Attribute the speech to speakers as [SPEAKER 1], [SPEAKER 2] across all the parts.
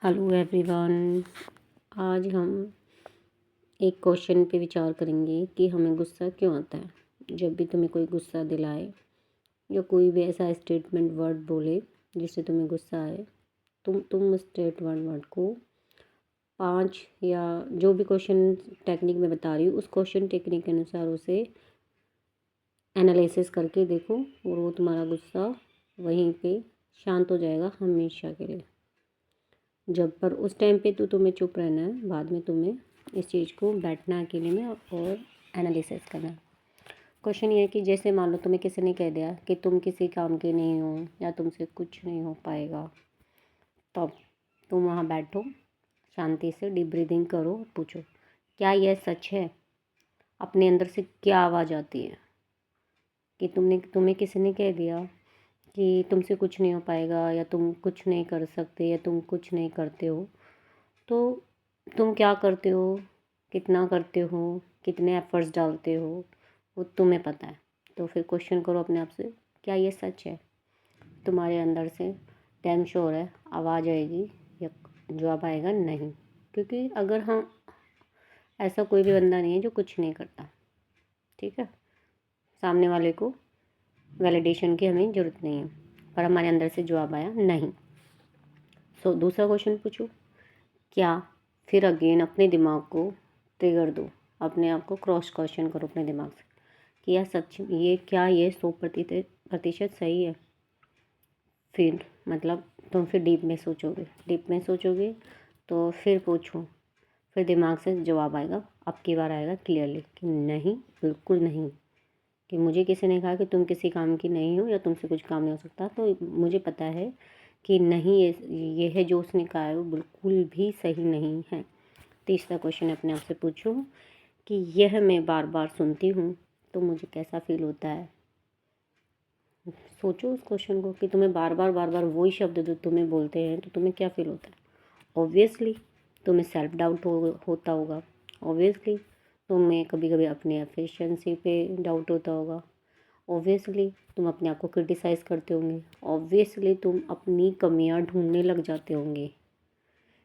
[SPEAKER 1] Hello everyone. आज हम एक क्वेश्चन पे विचार करेंगे कि हमें गुस्सा क्यों आता है। जब भी तुम्हें कोई गुस्सा दिलाए या कोई भी ऐसा स्टेटमेंट वर्ड बोले जिससे तुम्हें गुस्सा आए, तुम उस स्टेटमेंट वर्ड को 5 या जो भी क्वेश्चन टेक्निक में बता रही हूँ उस क्वेश्चन टेक्निक के अनुसार उसे एनालिसिस करके देखो और वो तुम्हारा गुस्सा वहीं पे शांत हो जाएगा हमेशा के लिए। जब पर उस टाइम पे तो तुम्हें चुप रहना है, बाद में तुम्हें इस चीज़ को बैठना है अकेले में और एनालिसिस करना है। क्वेश्चन ये है कि जैसे मान लो तुम्हें किसी ने कह दिया कि तुम किसी काम के नहीं हो या तुमसे कुछ नहीं हो पाएगा, तब तुम वहाँ बैठो, शांति से डीप ब्रीदिंग करो, पूछो क्या यह सच है। अपने अंदर से क्या आवाज़ आती है कि तुम्हें किसी ने कह दिया कि तुमसे कुछ नहीं हो पाएगा या तुम कुछ नहीं कर सकते या तुम कुछ नहीं करते हो, तो तुम क्या करते हो, कितना करते हो, कितने एफ़र्ट्स डालते हो, वो तुम्हें पता है। तो फिर क्वेश्चन करो अपने आप से, क्या ये सच है। तुम्हारे अंदर से डैम श्योर है आवाज़ आएगी या जवाब आएगा नहीं। क्योंकि अगर हम ऐसा कोई भी बंदा नहीं है जो कुछ नहीं करता, ठीक है। सामने वाले को वैलिडेशन की हमें ज़रूरत नहीं है, पर हमारे अंदर से जवाब आया नहीं। सो दूसरा क्वेश्चन पूछो, क्या फिर अगेन अपने दिमाग को ट्रिगर दो, अपने आप को क्रॉस क्वेश्चन करो अपने दिमाग से कि यह सच, ये क्या ये 100% सही है। फिर मतलब तुम फिर डीप में सोचोगे तो फिर पूछो, फिर दिमाग से जवाब आएगा, अब की बार आएगा क्लियरली कि नहीं, बिल्कुल नहीं। कि मुझे किसी ने कहा कि तुम किसी काम की नहीं हो या तुमसे कुछ काम नहीं हो सकता, तो मुझे पता है कि नहीं, ये है जो उसने कहा है वो बिल्कुल भी सही नहीं है। तीसरा क्वेश्चन अपने आप से पूछो कि यह मैं बार बार सुनती हूँ तो मुझे कैसा फील होता है। सोचो उस क्वेश्चन को कि तुम्हें बार बार वही शब्द जो तुम्हें बोलते हैं तो तुम्हें क्या फील होता है। ऑब्वियसली तुम्हें सेल्फ डाउट होता होगा। ऑब्वियसली तुम्हें कभी कभी अपनी एफिशिएंसी पे डाउट होता होगा। ऑब्वियसली तुम अपने आप को क्रिटिसाइज़ करते होंगे। ऑब्वियसली तुम अपनी कमियां ढूंढने लग जाते होंगे,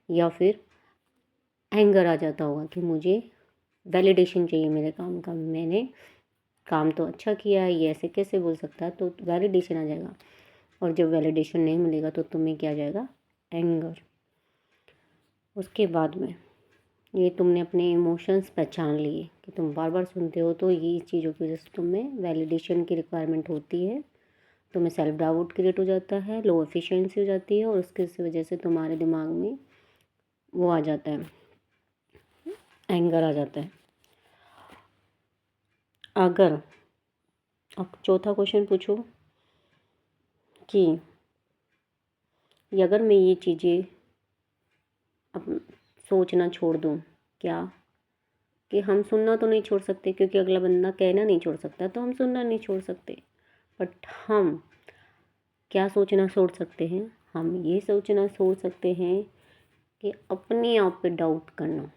[SPEAKER 1] या फिर एंगर आ जाता होगा कि मुझे वैलिडेशन चाहिए मेरे काम का, मैंने काम तो अच्छा किया है, ये ऐसे कैसे बोल सकता है, तो वैलिडेशन आ जाएगा। और जब वैलिडेशन नहीं मिलेगा तो तुम्हें क्या आ जाएगा, एंगर। उसके बाद में ये तुमने अपने इमोशंस पहचान लिए कि तुम बार बार सुनते हो, तो ये चीज़ों की वजह से तुम्हें वैलिडेशन की रिक्वायरमेंट होती है, तुम्हें सेल्फ डाउट क्रिएट हो जाता है, लो एफिशिएंसी हो जाती है और उसकी वजह से तुम्हारे दिमाग में वो आ जाता है, एंगर आ जाता है। अगर अब चौथा क्वेश्चन पूछो कि अगर मैं ये चीज़ें अब सोचना छोड़ दूँ, क्या कि हम सुनना तो नहीं छोड़ सकते क्योंकि अगला बंदा कहना नहीं छोड़ सकता, तो हम सुनना नहीं छोड़ सकते, बट हम क्या सोचना छोड़ सकते हैं, हम ये सोचना छोड़ सकते हैं कि अपने आप पे डाउट करना,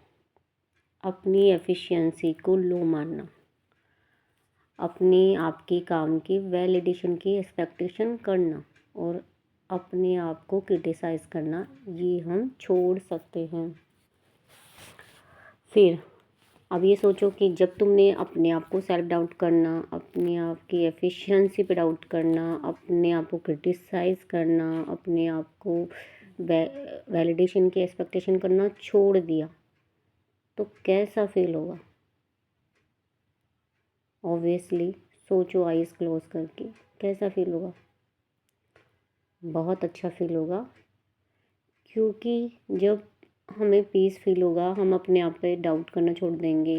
[SPEAKER 1] अपनी एफिशिएंसी को लो मानना, अपने आप की काम की वैलिडेशन की एक्सपेक्टेशन करना और अपने आप को क्रिटिसाइज़ करना, ये हम छोड़ सकते हैं। फिर अब ये सोचो कि जब तुमने अपने आप को सेल्फ डाउट करना, अपने आप की एफिशिएंसी पे डाउट करना, अपने आप को क्रिटिसाइज़ करना, अपने आप को वैलिडेशन की एक्सपेक्टेशन करना छोड़ दिया, तो कैसा फील होगा। ऑब्वियसली सोचो आइज़ क्लोज करके, कैसा फील होगा। बहुत अच्छा फील होगा, क्योंकि जब हमें पीस फील होगा, हम अपने आप पे डाउट करना छोड़ देंगे,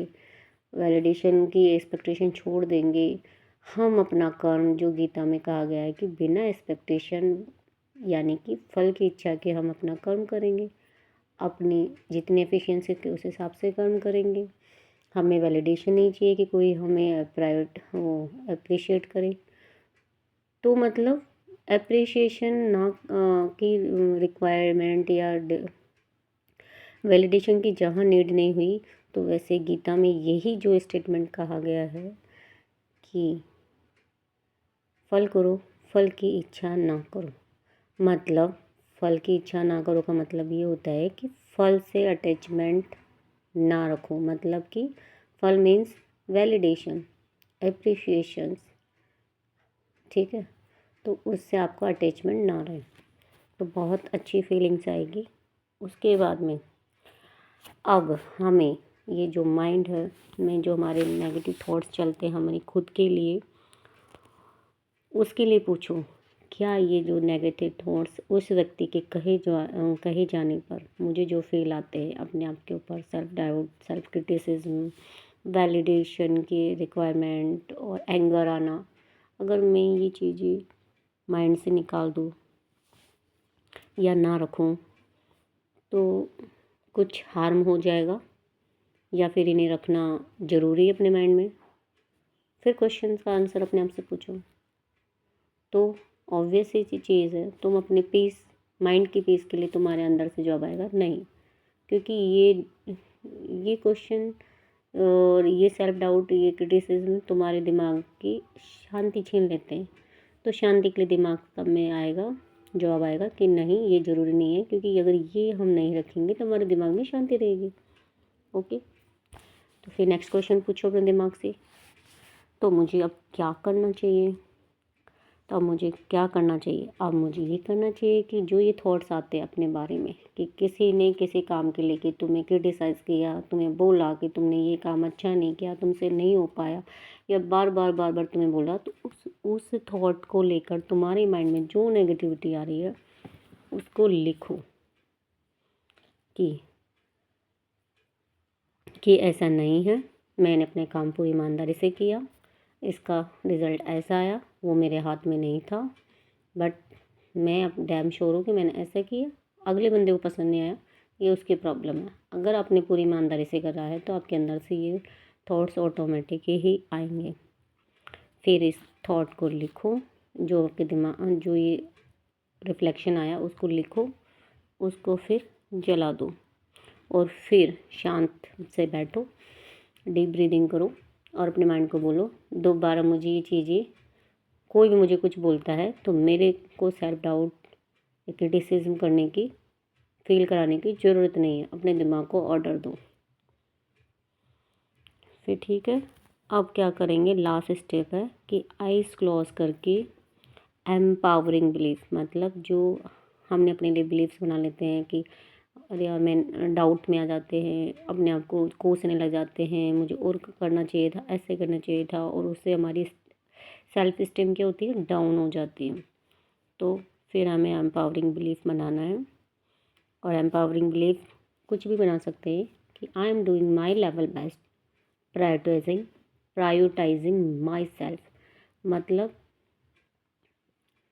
[SPEAKER 1] वैलिडेशन की एक्सपेक्टेशन छोड़ देंगे, हम अपना कर्म, जो गीता में कहा गया है कि बिना एक्सपेक्टेशन यानी कि फल की इच्छा के हम अपना कर्म करेंगे, अपनी जितनी एफिशिएंसी के उस हिसाब से कर्म करेंगे। हमें वैलिडेशन नहीं चाहिए कि कोई हमें प्राइवेट वो अप्रिशिएट करे, तो मतलब अप्रिशिएशन ना की रिक्वायरमेंट या वैलिडेशन की जहाँ नीड नहीं हुई, तो वैसे गीता में यही जो स्टेटमेंट कहा गया है कि फल करो, फल की इच्छा ना करो। मतलब फल की इच्छा ना करो का मतलब ये होता है कि फल से अटैचमेंट ना रखो, मतलब कि फल मीन्स वैलिडेशन, एप्रिसिएशंस, ठीक है। तो उससे आपको अटैचमेंट ना रहे तो बहुत अच्छी फीलिंग्स आएगी। उसके बाद में अब हमें ये जो माइंड है में जो हमारे नेगेटिव थॉट्स चलते हैं हमारी खुद के लिए, उसके लिए पूछो क्या ये जो नेगेटिव थॉट्स उस व्यक्ति के कहे जाने पर मुझे जो फील आते हैं अपने आप के ऊपर, self doubt, self criticism, validation की रिक्वायरमेंट और एंगर आना, अगर मैं ये चीज़ें माइंड से निकाल दूँ या ना रखूँ तो कुछ हार्म हो जाएगा या फिर इन्हें रखना ज़रूरी है अपने माइंड में? फिर क्वेश्चन का आंसर अपने आप से पूछो। तो ऑब्वियस ही चीज़ है, तुम अपने पीस, माइंड की पीस के लिए तुम्हारे अंदर से जवाब आएगा नहीं, क्योंकि ये क्वेश्चन और ये सेल्फ डाउट, ये क्रिटिसिज्म तुम्हारे दिमाग की शांति छीन लेते हैं। तो शांति के लिए दिमाग तब में आएगा, जवाब आएगा कि नहीं ये ज़रूरी नहीं है, क्योंकि अगर ये हम नहीं रखेंगे तो हमारे दिमाग में शांति रहेगी। ओके, तो फिर नेक्स्ट क्वेश्चन पूछो अपने दिमाग से, तो मुझे अब क्या करना चाहिए? तो अब मुझे क्या करना चाहिए? अब मुझे ये करना चाहिए कि जो ये थॉट्स आते हैं अपने बारे में कि किसी ने किसी काम के लिए कि तुम्हें क्रिटिसाइज़ किया, तुम्हें बोला कि तुमने ये काम अच्छा नहीं किया, तुमसे नहीं हो पाया, या बार बार तुम्हें बोला, तो उस थॉट को लेकर तुम्हारे माइंड में जो नेगेटिविटी आ रही है उसको लिखो कि ऐसा नहीं है, मैंने अपने काम पूरी ईमानदारी से किया, इसका रिज़ल्ट ऐसा आया, वो मेरे हाथ में नहीं था, बट मैं अब डैम श्योर हूँ कि मैंने ऐसा किया, अगले बंदे को पसंद नहीं आया, ये उसकी प्रॉब्लम है। अगर आपने पूरी ईमानदारी से कर रहा है तो आपके अंदर से ये थॉट्स ऑटोमेटिक ही आएंगे। फिर इस थॉट को लिखो, जो आपके दिमाग जो ये रिफ्लेक्शन आया उसको लिखो, उसको फिर जला दो और फिर शांत से बैठो, डीप ब्रीदिंग करो और अपने माइंड को बोलो दोबारा मुझे ये चीज़ें, कोई भी मुझे कुछ बोलता है तो मेरे को सेल्फ डाउट, क्रिटिसिज्म करने की, फील कराने की ज़रूरत नहीं है, अपने दिमाग को ऑर्डर दो। फिर ठीक है, अब क्या करेंगे, लास्ट स्टेप है कि आइज़ क्लोज करके एम्पावरिंग बिलीफ, मतलब जो हमने अपने लिए बिलीफ्स बना लेते हैं कि अरे यार मैं डाउट में आ जाते हैं, अपने आप को कोसने लग जाते हैं, मुझे और करना चाहिए था, ऐसे करना चाहिए था, और उससे हमारी सेल्फ स्टीम क्या होती है, डाउन हो जाती है। तो फिर हमें एम्पावरिंग बिलीफ बनाना है, और एम्पावरिंग बिलीफ कुछ भी बना सकते हैं कि I am doing my level best, prioritising my self, मतलब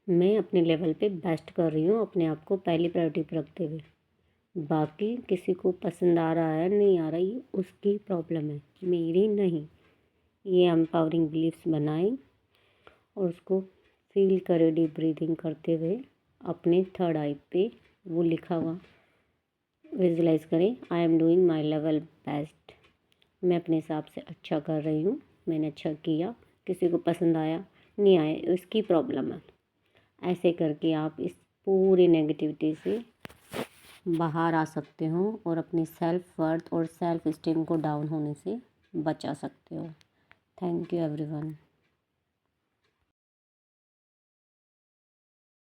[SPEAKER 1] मैं अपने लेवल पे बेस्ट कर रही हूँ, अपने आप को पहली प्रायोरिटी पर रखते हुए, बाकी किसी को पसंद आ रहा है नहीं आ रहा ये उसकी प्रॉब्लम है, मेरी नहीं। ये एम्पावरिंग बिलीफ्स बनाएं और उसको फील करें डीप ब्रीदिंग करते हुए, अपने थर्ड आई पे वो लिखा हुआ विजुलाइज करें, I am doing my level best, मैं अपने हिसाब से अच्छा कर रही हूँ, मैंने अच्छा किया, किसी को पसंद आया नहीं आया उसकी प्रॉब्लम है। ऐसे करके आप इस पूरी नेगेटिविटी से बाहर आ सकते हो और अपनी सेल्फ वर्थ और सेल्फ स्टीम को डाउन होने से बचा सकते हो। Thank you everyone.